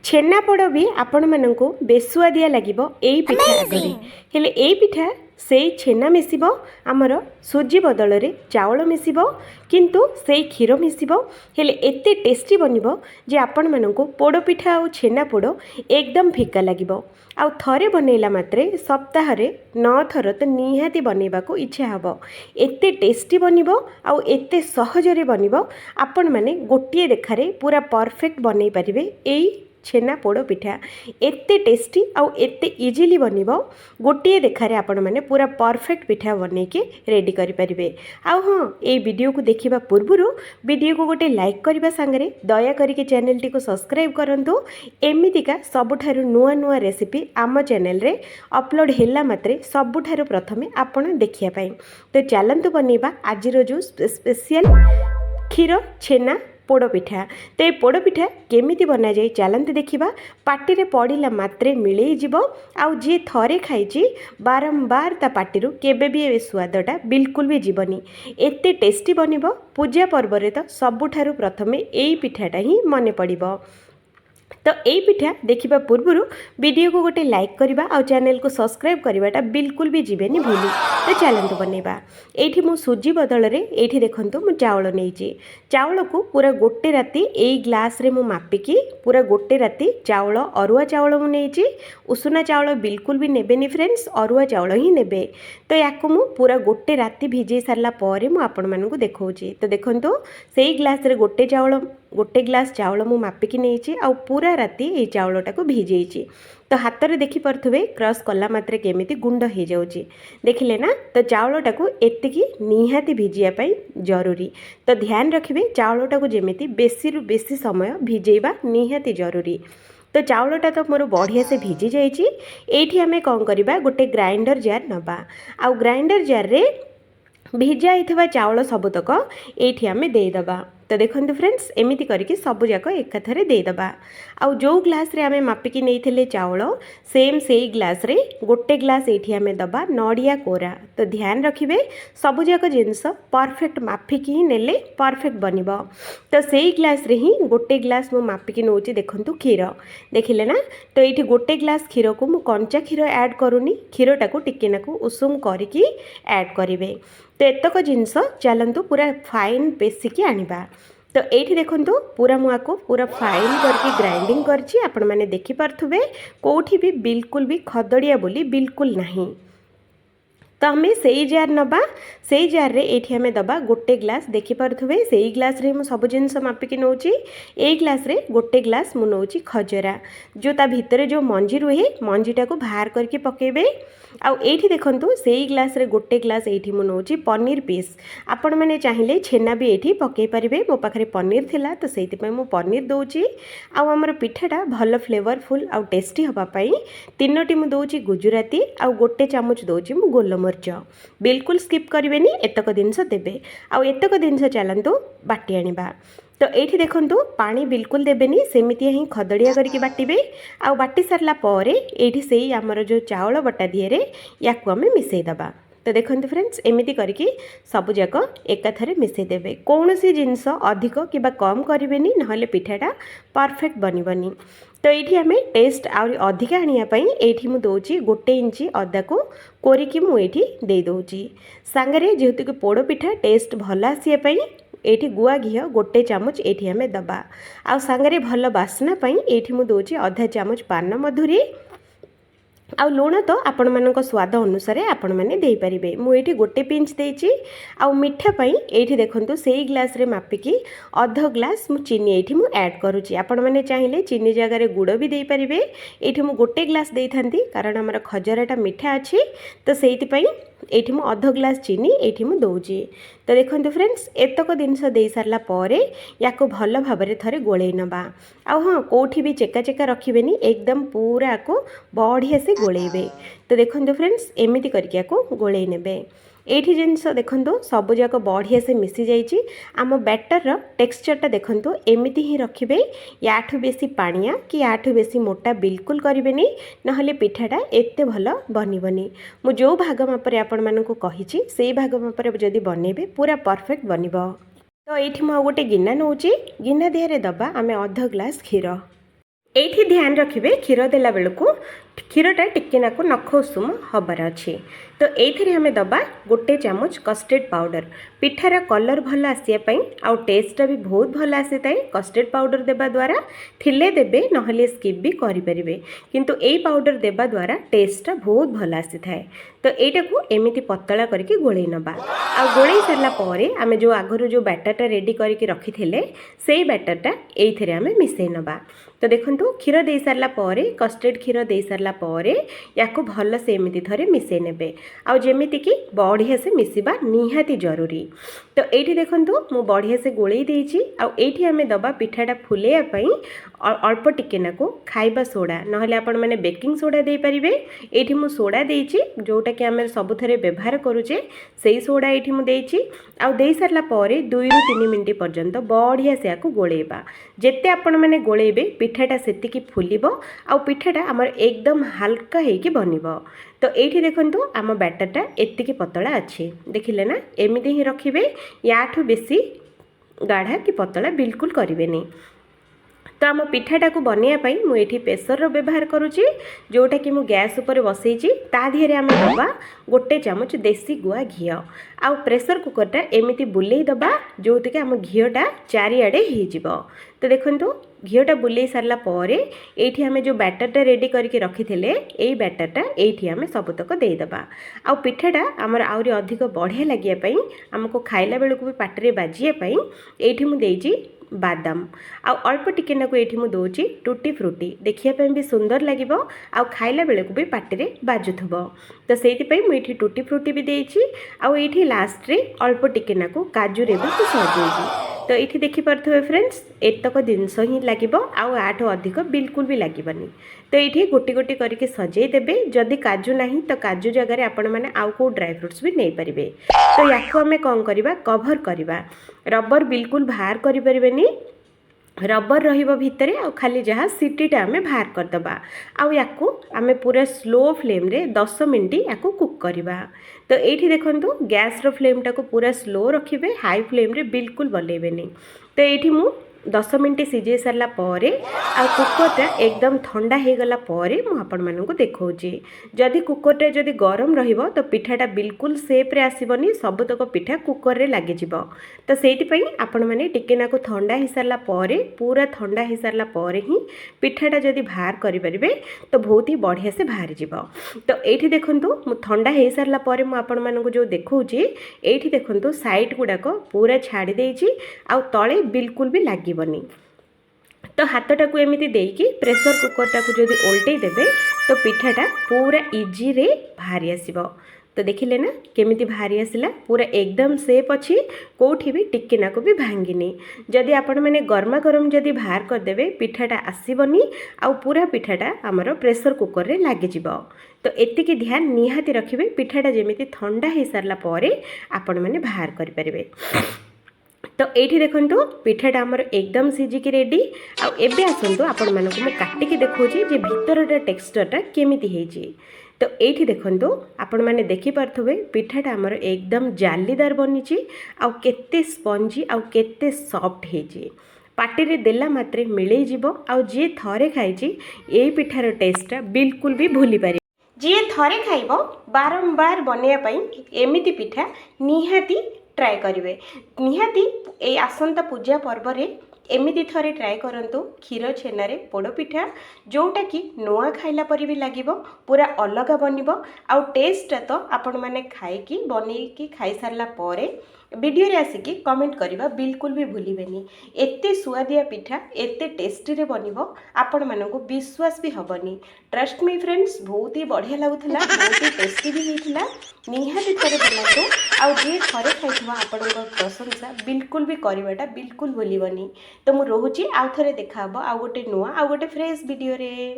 छेनापोड़ भी आपण मानू बेसुआदिया लगे यही पिठा आगे हेले यही पिठा से छेना मिसिब आमर सुजी बदल रे चावल मिसिब किंतु से क्षीर मिसिब हेले एते टेस्टी बनिबो जे आपण मानू पोड़ पिठा और छेनापोड़ एकदम फिका लगे आउ थरे बनैला मात्रे सप्ताह 9 थर तो निहाती बनैबा को इच्छा हबो। एते टेस्टी बनिबो आउ एते सहजरे बनिबो आपण माने गोटिए देखारे पूरा परफेक्ट बनै परिबे। एई छेना पोड़ पिठा एते टेस्टी आउ एते इजिली बनिबो गोटिए देखारे आपण माने पूरा परफेक्ट पिठा बनै के रेडी करि परिबे। आउ हाँ ए वीडियो को देखिबा पूर्वरु वीडियो को गोटे लाइक करबा संगे दया करके चैनल टी को सब्सक्राइब करंतु। एमितिका सबुठारु नुआ नुआ रेसिपी आम चैनल रे अपलोड हेला मात्रे सबुठारु प्रथमे आपण देखिया पाई। तो चलंतु बनेबा आज जो स्पेशल क्षीर छेना पोड़ पिठा। तो ये पोड़ पिठा केमिति बना जाए चलते देखा। पार्टी रे पड़िला मात्रे मिले जीवो आउ जी थरे खाइची बारंबार ता पार्टी केबे भी ए स्वादटा बिल्कुल भी जीवनी। एते टेस्टी बनिबो पूजा पर्व रे तो सबुठारु प्रथमे एई पिठाटा ही मने पड़िबो। तो यही पिठा देखा पूर्वर वीडियो को गोटे लाइक करवा और चैनल को सब्सक्राइब करवाटा बिल्कुल भी जीवेनी भूली। तो चलतु बनैबा। ये मु सुजी बदल रे ये देखंतु मु चावल नहीं चावल को पूरा गोटे राति यही ग्लास रे मु मापिकी पूरा गोटे राति चावल अरुआ चावल मु नहीं उषुना चावल बिल्कुल भी नेबेनी फ्रेंड्स अरुआ चावल ही नेबे। तो या मु पूरा गोटे राति भिजै सारा पर मु आपण मानकु देखौची। तो देखंतु सेही ग्लास रे गोटे ग्लास चावल मु मापिकी नहीं आ पूरा राति ये चावलटा को भिजैची। तो हाथ में देखिपे क्रश कला मात्रे केमिति गुंड हो जाऊँगी देखिले ना। तो चावलटा को एतिकी निहाती भिजियापाई जरूरी। तो ध्यान रखिए चावलटा को जमीती बेसी रु बेसी समय भिजेबा निहाती जरूरी। तो चावलटा तो मोर बढ़िया से भिजी जाइए। एठी आमे कौन करबा गोटे ग्राइंडर जार नबा आ ग्राइंडर जार रे भिजा होता चावल सबुतक ये आमे देदबा। तो देखो फ्रेंड्स एमती करके सबूक एकाथरे देदबा। आउ जो ग्लास रे आमे मापिकी नहीं चावल सेम से ग्लास रे गोटे ग्लास ये आमे दबा नड़िया कोरा। तो ध्यान रखिए सबूक जिनस परफेक्ट मापिकी ही नेले परफेक्ट बनिबो। तो सेही ग्लास रे ही गोटे ग्लास मु मापिकी नौची देखंतु क्षीर देखिले ना। तो ये गोटे ग्लास क्षीर को मु कंचा क्षीर ऐड करूनी क्षीरटा को टिके नाकु उषुम करके ऐड करेंगे। तो एतक जिनस चलतु पूरा फाइन पेसिकी आनिबा। तो ये देखो पूरा मुझको पूरा फाइन करके ग्राइंडिंग करछि आपण माने देखि पार्थुबे कोठी भी बिल्कुल भी खदड़िया बोली बिल्कुल नहीं। तो आम से जार नबा से जार रे एठी आमे दबा गोटे ग्लास देखिपे से ग्लास रे मु सब जिनस मापिकी नौची। ए ग्लास रे गोटे ग्लास मु नौची खजरा जो ता भितर जो मंजी रुहे मंजीटा को बाहर करके पकेबे। आउ एठी देखंतु से ग्लास रे गोटे ग्लास एठी मु नौची पनीर पीस आपण माने चाहिए छेना भी एठी पके परिबे। मो पाखरे पनीर थिला तो सेति पय मु पनीर दउची। आउ हमर पिठाटा भल फ्लेवरफुल आउ टेस्टी हबा पई तीनोटी मु दउची गुजराती आउ गोटे चामच दउची मु गोलमरिच। बिल्कुल स्किप करेनि एतक जिनस देबे। आउ एतक जिनस चलतु बाटी आनिबा। तो ये देखंतु पानी बिल्कुल देबेनी सेमितिया ही खदड़िया करके बाटिबे। आउ बाटी सारला पर एठी सेही हमर जो चावल बटा दिए याकू आमे मिसई दबा। तो देखंतु फ्रेंड्स एमिति करके सबुजाक एकाथरे मिसई देबे। कौनसी जिनस अधिक किबा कम करेनि नहले पिठाटा परफेक्ट बनिबनी। तो ये आम टेस्ट आउरी अधिक आनियापाई एठी मु दउची गोटे इंची अदा को कोरिकी मु एठी दे दउची सांगरे जेहेतु कि पोड़ पिठा टेस्ट भल आसियापाई एठी गुआ घी गोटे चामच एठी आमे दबा। आ सांगरे भल बास्ना पाई एठी मु दउची आधा चामच पान मधुरी आउ लुण तो आपण मानक स्वाद अनुसार आपण माने देई परिबे। मु एठी गोटे पिंच देइची। आउ मिठा पई एठी देखंतु सेही ग्लास रे मापिकी अध ग्लास मु चीनी एठी मु ऐड करूची। आपण माने चाहिले चीनी जगह रे गुड़ भी देई परिबे। एठी मु गोटे ग्लास देइथांती कारण हमर खजराटा मिठा अछि। तो सेति पई एठी मु अध ग्लास चीनी एठी मु दउची। तो देखंतु फ्रेंड्स एतक जिनस दे सारला परे याको भल भाबरे थरे गोळेई नबा। आ हाँ कोठी भी चेका चेका रखिबेनी एकदम पूरा को बढ़िया से गोळेइबे। तो देखंतु फ्रेंड्स एमिति करके याको गोळेई नेबे। एठी जिनस देखंतु सबुजाक बढ़िया से मिसी जाइए। आम बैटर टेक्सचरटा देखंतु एमिति ही रखिबे। याठू बेसी पानिया कि याठू बेसी मोटा बिल्कुल करेनि नहले पिठाटा एते भल बनिबनी। मु जो भाग मापरे आपण मानकु कहिछि सेई भाग मापरे जदि बनेबे पूरा परफेक्ट बनिबो। तो ये गोटे गिना नौची गिना दिहरे दबा आमे अध ग्लास क्षीर एठी ध्यान रखिए क्षीर देला बेलू क्षीरटा टिकेनाकू नख उषुम हबार अच्छे। तो ये आम दबा गोटे चामच कस्टर्ड पाउडर। पिठार कलर भल आसापी आउ टेस्टा भी बहुत भल आसी था कस्टर्ड पाउडर देवा द्वारा थिले देबे नहले स्किप भी करें किंतु यही पाउडर देवा द्वारा टेस्टा बहुत भल आसी था। तो यटा को एमती पतला करके गोले नबा आ गोले सारापर आम जो आगु जो बैटरटा रेडी करके रखी से बैटरटा ये आम मिसई नबा। तो देखो क्षीर दे सारा कस्टर्ड क्षीर दे सारा या भल से एमती थे मिसई ने आमती कि बढ़िया से मिसवा निहाती जरूरी। तो ये देखो मु बढ़िया से गोले देती आठी आम दबा पिठाटा फुलैयापाई अल्प टिके नाकू खाइबा सोडा नहले आपण मैंने बेकिंग सोडा दे पारिबे। एठी मु सोडा देची जोटा कि आम सबुथरे व्यवहार करूचे से सोडा एठी मु देची आ दे सारा 2 ରୁ 3 मिनिट पर्यंत बढ़िया से आकु गोलेबा। जेते आपण मैंने गोलेबे पिठाटा सेतिकी फुलिबो आ पिठाटा आमर एकदम हल्का हेकी बनिबो। तो ये देखो आम बैटरटा एतिकी पतला अच्छे देखिले ना एमती ही रखिए याठू बेसी गाढ़ा कि पतला बिल्कुल करें। तो आम पिठाटा को बनवाई मुझे प्रेसर व्यवहार करुँची जोटा कि मु गैस उपर बसईची ता दिहरे आम दबा गोटे चामच देसी गुआ घी आ प्रेसर कुकरटा एमती बुले दबा जो कि आम घीटा चारिआडे हो। तो देखो घीटा बुले सारापर ये आम जो बैटरटा रेडी करके रखी थे बैटरटा ये आम सबतक देदबा आ पिठाटा आमर आहरी अधिक बढ़िया लगे आमको खाइला बेलू भी पाटे बाजियापाई ये मुझे बादाम आ अल्प टिके नाकू ये मुझे टूटी फ्रूटी देखिए भी सुंदर लगे आ खाइला बेलू भी पाटे बाजुथब। तो से मुझे टूटी फ्रूटी भी देती आठी लास्ट रे अल्प टिके नाकू काजू रे भी सजाई। तो ये देखिपे फ्रेंड्स एतक जिनस ही लगे आठ अधिक बिल्कुल भी लगेनि। तो ये गोटी गोटी करके सजाई देबे जदि काजू नहीं तो काजू जगह आपण मैंने आउ को ड्राई फ्रुट्स भी नहीं पारे। तो या आम कौन करवा कभर करवा रबर बिल्कुल बाहर करें रबर रहिबो भितरे आ खाली जहाँ सीटीटा आम बाहर करदबा आउ आम पूरा स्लो फ्लेम रे 10 मिनट या कुक करवा। तो ये देखो गैस रो फ्लेम टाको पूरा स्लो रखिए हाई फ्लेम रे बिल्कुल बलेबेनी। तो ये मु 10 मिनट सीझे सारा कुकरटा एकदम ठंडा हो गला आपण मानू देखौची जदि कुकरटा जदि गरम रहिबो तो पिठाटा बिल्कुल सेप्रे आसबनी सबतक पिठा कुकर रे लगे जिवो। तो सेइति आपण माने टिके नाको ठंडा हो सारा पूरा ठंडा हो सारा ही पिठाटा जदि बाहर करि परिबे तो बहुत ही बढ़िया से बाहर जिवो। तो ये देखो ठंडा हो सारा आपण मानू जो देखौची ये देखो साइड गुड़ाक पूरा छाड़ी देइची आ तले बिल्कुल भी लगे बनी। तो हाथटा को एमती देकी प्रेशर कुकरटा को जदि ओल्टे देबे तो पिठाटा पूरा इजी रे बाहरी आसीबो। तो देखिले ना केमिति बाहरी आसिला पूरा एकदम सेफ अच्छी कोठी भी टिके नाको भी भांगिनी। जदि आपण मैंने गर्मा गरम जदि बाहर कर देबे पिठाटा आसीबनी आ पूरा पिठाटा आमर प्रेशर कुकर रे लागि जिवो। तो एतिकी ध्यान निहाती रखिबे पिठाटा जेमिति ठंडा हो सारला परे आपण मैंने बाहर करि परिबे। तो ये देखो पिठाटा आमर एकदम सीझिकी रेडी आबे आसतु आपण मानक मैं काटिकी देखौची जे भितरटा टेक्सचरटा केमिति हेची। तो ये देखो आपण मैंने देखिपे पिठाटा आमर एकदम जालीदार बनीची आ केते स्पंजी आ केते सॉफ्ट हेची पाटे देला मात्रे मिले जीवो आ जे थरे खाइची ए पिठार टेस्टटा बिल्कुल भी भूली पारे। जी थरे खाइबो बारंबार बनैया पई एमिति पिठा निहाती ट्राए करेंगे निहाती ए आसंता पूजा पर्व रे एमिति थरे ट्राए करंतु क्षीर छेनारे पोड़पिठा जोटा कि नुआ खाइला परि भी लागिबो पूरा अलग बनिबो आ टेस्ट तो आपण माने खाइकी बनैकी खाई सारला परे वीडियो रे आसिकी कमेंट करबा बिल्कुल भी भूलिबेनी। एते सुआदिया पिठा एते टेस्टी रे बनिबो आपण मानकु विश्वास भी हबनी। ट्रस्ट मी फ्रेंड्स बहुत ही बढ़िया लागुथला बहुत ही टेस्टी भी हेतला निहाती थरे बनातो आ जे थरे खाइथवा आपनका प्रशंसा बिल्कुल भी करबाटा बिल्कुल भूलिबनी। तो मु रोहुची आउ थरे देखाबो आ गोटे नुआ आ गोटे फ्रेश वीडियो रे।